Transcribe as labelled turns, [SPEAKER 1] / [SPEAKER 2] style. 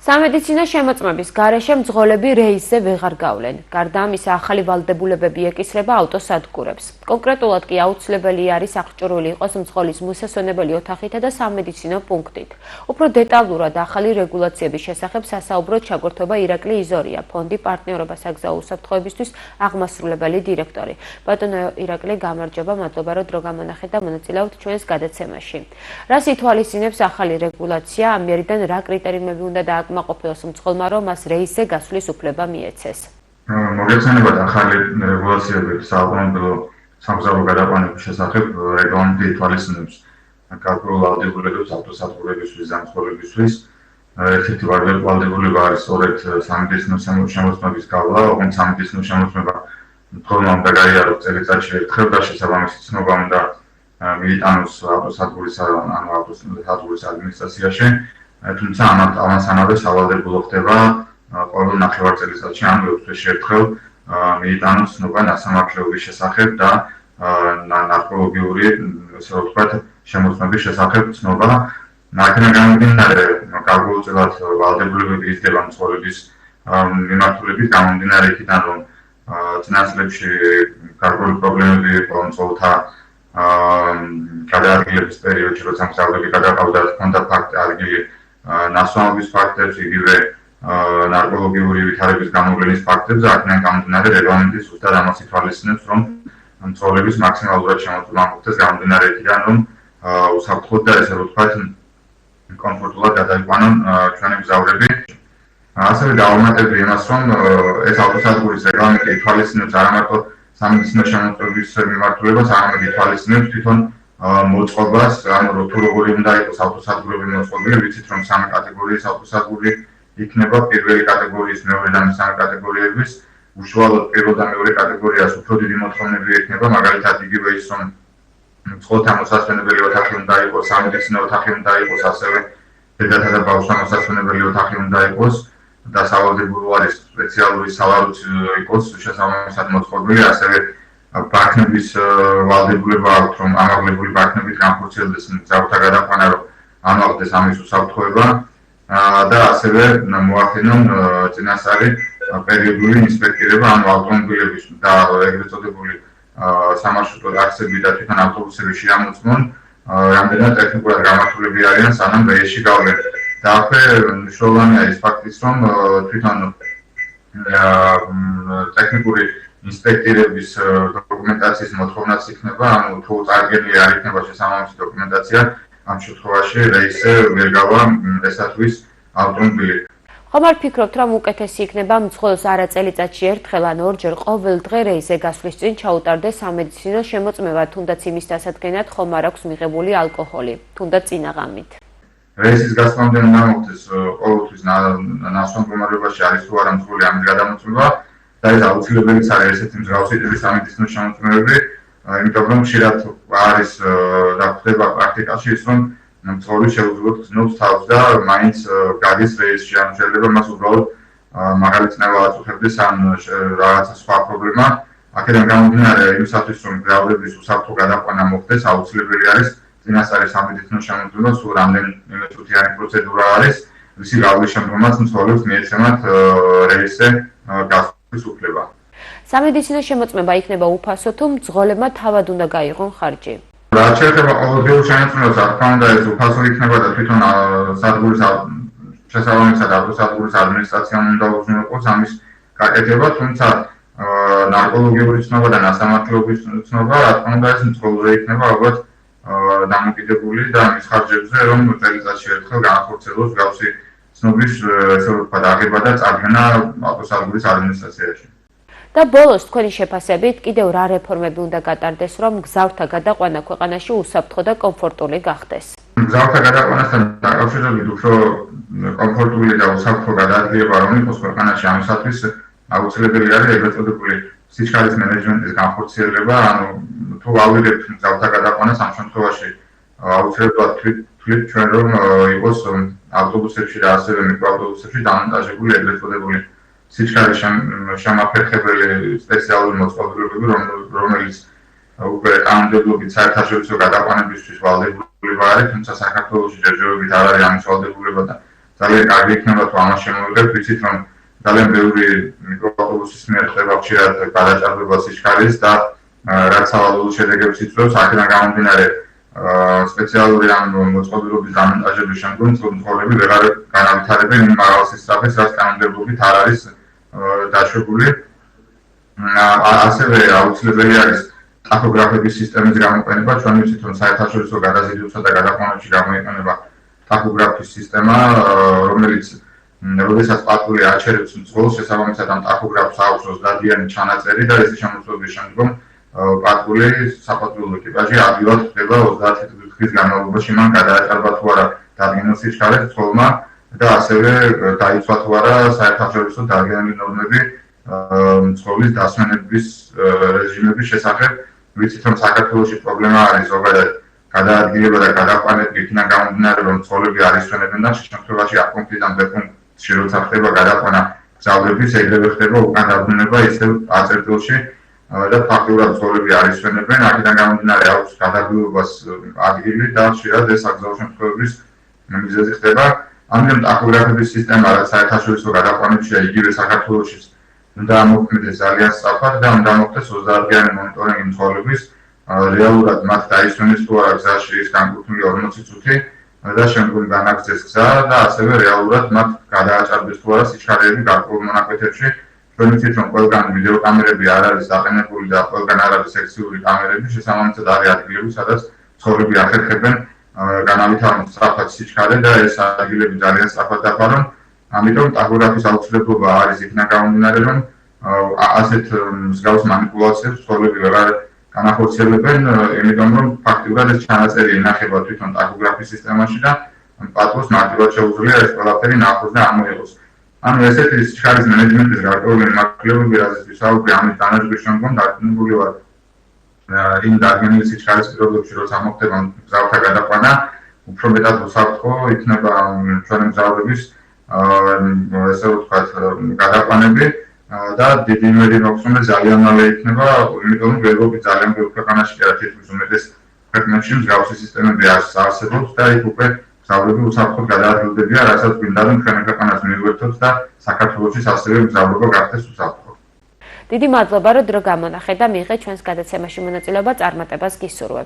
[SPEAKER 1] სამედიცინო შემოწმების გარეშე მძღოლები რეისზე ვეღარ გავლენ. გარდა ამისა, ახალი ვალდებულებები ეკისრება ავტოსადგურებს. კონკრეტულად კი აუცილებელი არის აღჭურვილი იყოს მძღოლის მოსასვენებელი ოთახითა და სამედიცინო პუნქტით. უფრო დეტალურად ახალი რეგულაციების შესახებ სასაუბროდ ჩაგორთვება ირაკლი იზორია, ფონდი პარტნიორობა საგზაო უსაფრთხოებისთვის აღმასრულებელი დირექტორი. ბატონო ირაკლი, გამარჯობა, მადლობა რომ დრო გამონახეთ და მონაწილეობთ ჩვენს გადაცემაში. რას ითვალისწინებს ახალი რეგულაცია, ამიერიდან რა კრიტერიუმები უნდა დააკმაყოფილოს მძღოლმა, რომ მას რეისზე გასვლის უფლება მიეცეს?
[SPEAKER 2] მოგეხსენებათ ახალი რეგულაციები საავტომობილო სამგზავრო გადაყვანების შესახებ რეგლამენტი ითვალისწინებს გარკვეულ ვალდებულებებს ავტოსადგურებისთვის და მძღოლებისთვის. ერთ-ერთი ვალდებულება არის სწორედ სამედიცინო შემოწმების გავლა, ოღონდ სამედიცინო შემოწმება მძღოლმა უნდა გაიაროს წელიწადში ერთხელ და შესაბამისი ცნობა უნდა მიიტანოს ავტოსადგურის ანუ ავტოსადგურის ადმინისტრაციაში. თუმცა ამასთანავე სავალდებულო ხდება ყოველ ნახევარწელიწადში ან 6 თვეში ერთხელ მიიტანოს ცნობა ნასამართლეობის შესახებ და ნარკოლოგიური, ესე ვთქვათ, შემოწმების შესახებ ცნობა. აქედან გამომდინარე, გარკვეულწილად ვალდებულებები იზრდება მძღოლების მიმართულებით გამომდინარე იქიდან, რომ წინა წლებში გარკვეული პრობლემები იყო მძღოლთა გადაადგილების პერიოდში, როცა მგზავრები გადაყავდათ, ჰქონდა ფაქტი ადგილი ნასვამობის ფაქტებს, იგივე ნარკოლოგიური ვითარების გამოვლენის ფაქტებს, აქედან გამომდინარე რეგლამენტი ზუსტად ამას ითვალისწინებს, რომ მძღოლების მაქსიმალურად შემოწმება მოხდეს გამომდინარე იქიდან, რომ უსაფრთხოდ და ესე ვთქვათ, კომფორტულად გადაიყვანონ ჩვენი მგზავრები. ასევე დავამატებდი იმას, რომ ეს ავტოსადგურის რეგლამენტი ითვალისწინებს არა მარტო სამედიცინო შემოწმების მიმართულებას, არამედ ითვალისწინებს თვითონ მოწყობას, ანუ თუ როგორი უნდა იყოს ავტოსადგურები მოწყობილი, ვიცით რომ 3 კატეგორიის ავტოსადგური იქნება, პირველი კატეგორიის, მეორე და მესამე კატეგორიების. უშუალოდ პირველ და მეორე კატეგორიას უფრო დიდი მოთხოვნები ექნება, მაგალითად იგივე ის რომ მძღოლთა მოსასვენებელი ოთახი უნდა იყოს, სამედიცინო ოთახი უნდა იყოს, ასევე დედათა და ბავშვთა მოსასვენებელი ოთახი უნდა იყოს და სავალდებულო არის სპეციალური სალაროც იყოს შესაბამისად მოწყობილი, ასევე პარტნიორების ვალდებულება აქვს, რომ ამაღლებული პარტნიორებით განხორციელდეს მგზავრთა გადაყვანა, რომ ამაღლდეს ამის უსაფრთხოება და ასევე მოახდინონ წინასწარი პერიოდული ინსპექტირება, ანუ ავტომობილების და ეგრეთ წოდებული სამარშრუტო ტაქსები და თვითონ ავტობუსები შეამოწმონ, რამდენად ტექნიკურად გამართულები არიან, სანამ რეისში გავლენ. და აქვე მნიშვნელოვანია ის ფაქტიც, რომ თვითონ ტექნიკური ინსპექტირების დოკუმენტაციის მოთხოვნაც იქნება, ანუ თუ წარდგენილი არ იქნება შესაბამისი დოკუმენტაცია, ამ შემთხვევაში რეისზე ვერ გავა ესათვის ავტომობილი.
[SPEAKER 1] ხომ არ ფიქრობთ, რომ უკეთესი იქნება მძღოლს არა წელიწადში ერთხელ ან ორჯერ ყოველ დღე რეისზე გასვლის წინ ჩაუტარდეს სამედიცინო შემოწმება, თუნდაც იმის დასადგენად ხომ არ აქვს მიღებული ალკოჰოლი, თუნდაც წინა ღამით?
[SPEAKER 2] რეისის გასვლამდე უნდა მოხდეს ყოველთვის ნასვამ მდგომარეობაში არის თუ არა მძღოლი ამის გადამოწმება და ეს აუცილებელიც არის ესეთი მსგავსი ტიპის სამედიცინო შემოწმებები, იმიტომ რომ ხშირად არის და ხდება პრაქტიკაში ის, რომ მძღოლი შეუძლოდ გრძნობს თავს და მაინც გადის რეისში, ან შეიძლება მას უბრალოდ მაღალი წნევა აწუხებდეს ან რაღაცა სხვა პრობლემა. აქედან გამომდინარე, იმისათვის რომ მგზავრების უსაფრთხო გადაყვანა მოხდეს, აუცილებელი არის წინასწარი სამედიცინო შემოწმება, სულ რამდენიმე წუთიანი პროცედურა არის, ვისი გავლის შემდგომაც მძღოლებს მიეცემათ რეისზე გასვლის უფლება.
[SPEAKER 1] სამედიცინო შემოწმება იქნება უფასო, თუ მძღოლებმა თავად უნდა გაიღონ ხარჯი?
[SPEAKER 2] რაც შეეხება ყოველდღიურ შემოწმებას, რა თქმა უნდა, ეს უფასო იქნება და თვითონ სადგურის შესაბამისად ავტოსადგურის ადმინისტრაციამ უნდა უზრუნველყოს ამის გაკეთება, თუმცა ნარკოლოგიური ცნობა და ნასამართლეობის ცნობა, რა თქმა უნდა, ეს მძღოლზე იქნება ალბათ დამოკიდებული და მის ხარჯებზე, რომ წელიწადში ერთხელ განახორციელოს მსგავსი ცნობის, ესე ვთქვათ, აღება და წარდგენა ავტოსადგურის ადმინისტრაციაში.
[SPEAKER 1] და ბოლოს თქვენი შეფასებით კიდევ რა რეფორმები უნდა გატარდეს, რომ მგზავრთა გადაყვანა ქვეყანაში უსაფრთხო და კომფორტული გახდეს?
[SPEAKER 2] მგზავრთა გადაყვანასთან დაკავშირებით უფრო კომფორტული და უსაფრთხო გადაადგილება რომ იყოს ქვეყანაში, ამისათვის აუცილებელი არის ეგრეთ წოდებული სიჩქარის მენეჯმენტის განხორციელება, ანუ თუ ავიღებთ მგზავრთა გადაყვანას, ამ შემთხვევაში აუცილებლად თვლით ჩვენ რომ იყოს ავტობუსებში და ასევე მიკროავტობუსებში დამონტაჟებული ეგრეთ წოდებული სიჩქარის შემაფერხებელი სპეციალური მოწყობილობები, რომელიც უკვე კანონმდებლობით საერთაშორისო გადაყვანებისთვის ვალდებულება არის, თუმცა საქართველოში ჯერჯერობით არ არის ამის ვალდებულება და ძალიან კარგი იქნება თუ ამას შემოვიღებთ, ვიცით რომ ძალიან ბევრი მიკროავტობუსის მიერ ხდება ხშირად გადაჭარბება სიჩქარის და რაც სავალალო შედეგებს იწვევს, აქედან გამომდინარე სპეციალური ამ მოწყობილობის დამონტაჟების შემდგომ მცხოვრები ვეღარ განავითარებენ იმ მაღალ სისწრაფეს, რაც კანონმდებლობით არ არის დაშვებული. ასევე აუცილებელი არის ტაქოგრაფების სისტემის გამოყენება. ჩვენ ვიცით რომ საერთაშორისო გადაზიდვებსა და გადაყვანებში გამოიყენება ტაქოგრაფის სისტემა, რომელიც როდესაც პატრული აჩერებს მძღოლს, შესაბამისად ამ ტაქოგრაფს აქვს 30-იანი ჩანაწერი და ეს შემოწმების შემდგომ პატრული საპატრულო ეკიპაჟი ადვილად ხდება 30 დღის განმავლობაში მან გადააჭარბა თუ არა დადგენილ სიჩქარეს მძღოლმა და ასევე დაიცვა თუ არა საერთაშორისო დადგენილი ნორმები მძღოლის დასვენების რეჟიმების შესახებ. ვიცით რომ საქართველოში პრობლემა არის ზოგადად გადაადგილება და გადაყვანები იქიდან გამომდინარე რომ მძღოლები არ ისვენებენ და შემთხვევაში აქ პუნქტიდან ბ პუნქტში როცა ხდება გადაყვანა გზავრების ეგრევე ხდება უკან დაბრუნება ისევ აწერტილში და ფაქტობრივად მძღოლები არ ისვენებენ, აქედან გამომდინარე აქვს გადაადგილებას ადგილი და ხშირად ეს აკრძალულ შემთხვევების მიზეზი ხდება. ამიტომ ტაქოგრაფების სისტემა რაც საერთაშორისო გადაყვანებშია იგივე საქართველოშიც უნდა მოქმედდეს ძალიან სწრაფად და უნდა მოხდეს 30-იანი მონიტორინგი მძღოლების, რეალურად მათ დაისვენეს თუ არა გზაში ის განკუთვნილი 40 წუთი და შემდგომ განაგრძეს გზა და ასევე რეალურად მათ გადააჭარბეს თუ არა სიჩქარეები გარკვეულ მონაკვეთებში. ჩვენ ვიცით რომ ყველგან ვიდეო კამერები არ არის დაყენებული და ყველგან არ არის სექციური კამერები, შესაბამისად არის ადგილები, სადაც მცხოვრები ახერხებენ განავითარონ სწრაფად სიჩქარე და ეს ადგილები ძალიან სწრაფად დაფარონ. ამიტომ ტაქოგრაფის აუცილებლობა არის იქიდან გამომდინარე, რომ ასეთ მსგავს მანიპულაციებს მცხოვრები ვეღარ განახორციელებენ, იმიტომ რომ ფაქტობრივად ეს ჩანაწერი ინახება თვითონ ტაქოგრაფის სისტემაში და პატრულს მარტივად შეუძლია ეს ყველაფერი ნახოს და ამოიღოს. ანუ ესეთი სიჩქარის მენეჯმენტის გარკვეული მიმართულებები, რაზეც ვისაუბრე, ამის დანაშაულის შემდგომ დარწმუნებული ვარ იმ დადგენილი სიჩქარის პირობებში, როცა მოხდება მგზავრთა გადაყვანა, უფრო მეტად უსაფრთხო იქნება ჩვენი მგზავრების ესე ვთქვათ გადაყვანები და დიდი იმედი მაქვს რომ ძალიან მალე იქნება, იმიტომ რომ გვერდობით ძალიან ბევრ ქვეყანაში კი არა თითქმის უმეტეს ქვეყნებში მსგავსი სისტემები არსებობს და იქ უკვე მგზავრები უსაფრთხოდ გადაადგილდებიან, რასაც გვინდა რომ ჩვენი ქვეყანას მიგვერთოთ და საქართველოშიც ასევე მგზავრობა გახდეს უსაფრთხო.
[SPEAKER 1] დიდი მადლობა, რომ დრო გამონახეთ და მიიღეთ ჩვენს გადაცემაში მონაწილეობა, წარმატებას გისურვებთ.